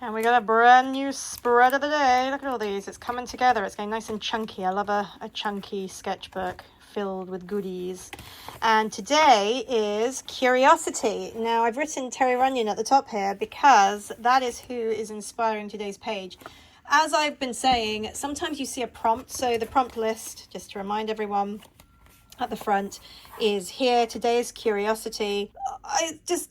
And we got a brand new spread of the day. Look at all these. It's coming together. It's getting nice and chunky. I love a chunky sketchbook filled with goodies. And today is Curiosity. Now, I've written Terry Runyon at the top here because that is who is inspiring today's page. As I've been saying, sometimes you see a prompt. So the prompt list, just to remind everyone, at the front is here. Today's Curiosity.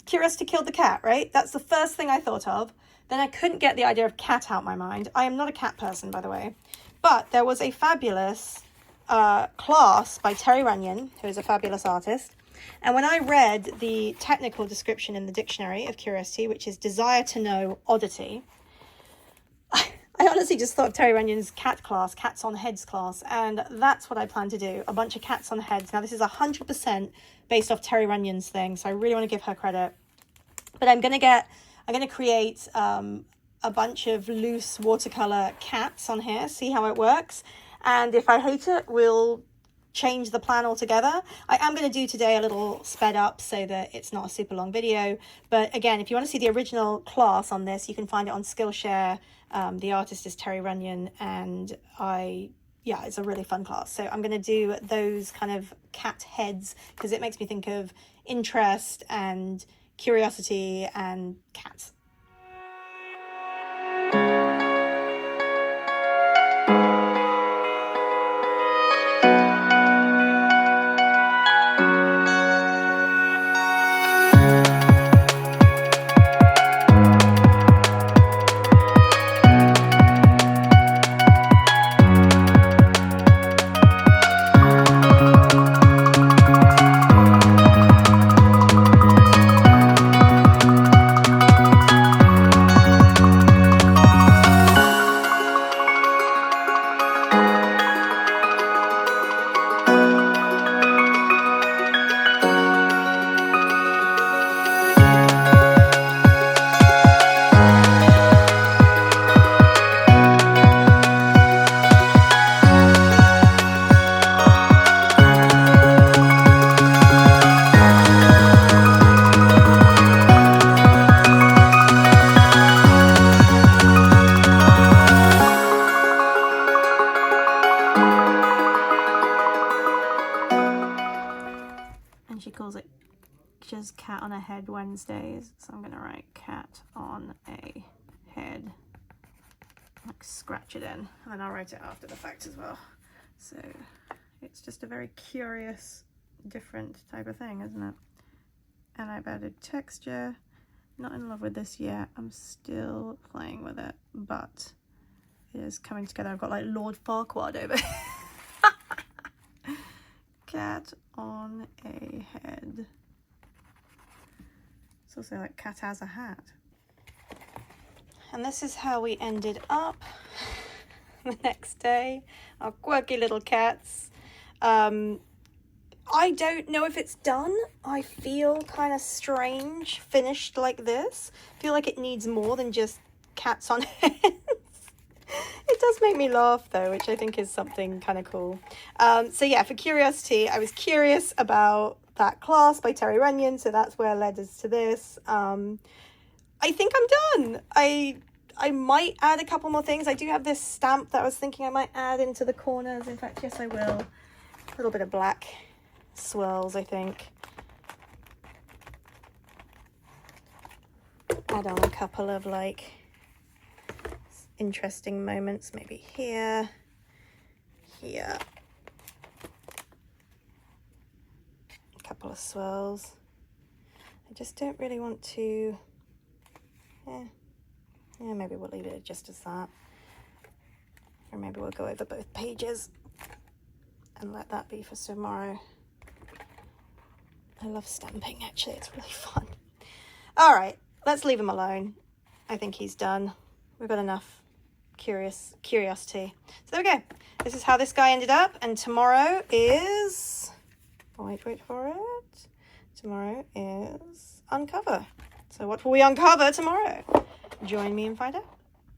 Curiosity killed the cat, right? That's the first thing I thought of. Then I couldn't get the idea of cat out my mind. I am not a cat person, by the way. But there was a fabulous class by Terry Runyon, who is a fabulous artist. And when I read the technical description in the dictionary of Curiosity, which is desire to know, oddity, I honestly just thought of Terry Runyon's cat class, cats on heads class, and that's what I plan to do, a bunch of cats on heads. Now, this is 100% based off Terry Runyon's thing, so I really want to give her credit. But I'm going to create a bunch of loose watercolor cats on here, see how it works. And if I hate it, we'll change the plan altogether. I am going to do today a little sped up so that it's not a super long video. But again, if you want to see the original class on this, you can find it on Skillshare. The artist is Terry Runyon, and it's a really fun class. So I'm going to do those kind of cat heads because it makes me think of interest and curiosity and cats. And she calls it just cat on a head Wednesdays. So I'm going to write cat on a head. Like scratch it in. And then I'll write it after the fact as well. So it's just a very curious, different type of thing, isn't it? And I've added texture. Not in love with this yet. I'm still playing with it. But it is coming together. I've got like Lord Farquaad over here. Cat on a head. It's also like cat has a hat. And this is how we ended up the next day. Our quirky little cats. I don't know if it's done. I feel kind of strange finished like this. I feel like it needs more than just cats on heads. It does make me laugh though, which I think is something kind of cool. So yeah, for Curiosity, I was curious about that class by Terry Runyon, so that's where led us to this. I think I'm done. I might add a couple more things. I do have this stamp that I was thinking I might add into the corners. In fact, yes, I will. A little bit of black swirls, I think. Add on a couple of like interesting moments, maybe here, a couple of swirls. I just don't really want to, maybe we'll leave it just as that, or maybe we'll go over both pages and let that be for tomorrow. I love stamping, actually, it's really fun. All right, let's leave him alone. I think he's done. We've got enough curiosity. So there we go. This is how this guy ended up. And tomorrow is, wait for it. Tomorrow is Uncover. So what will we uncover tomorrow? Join me and find out.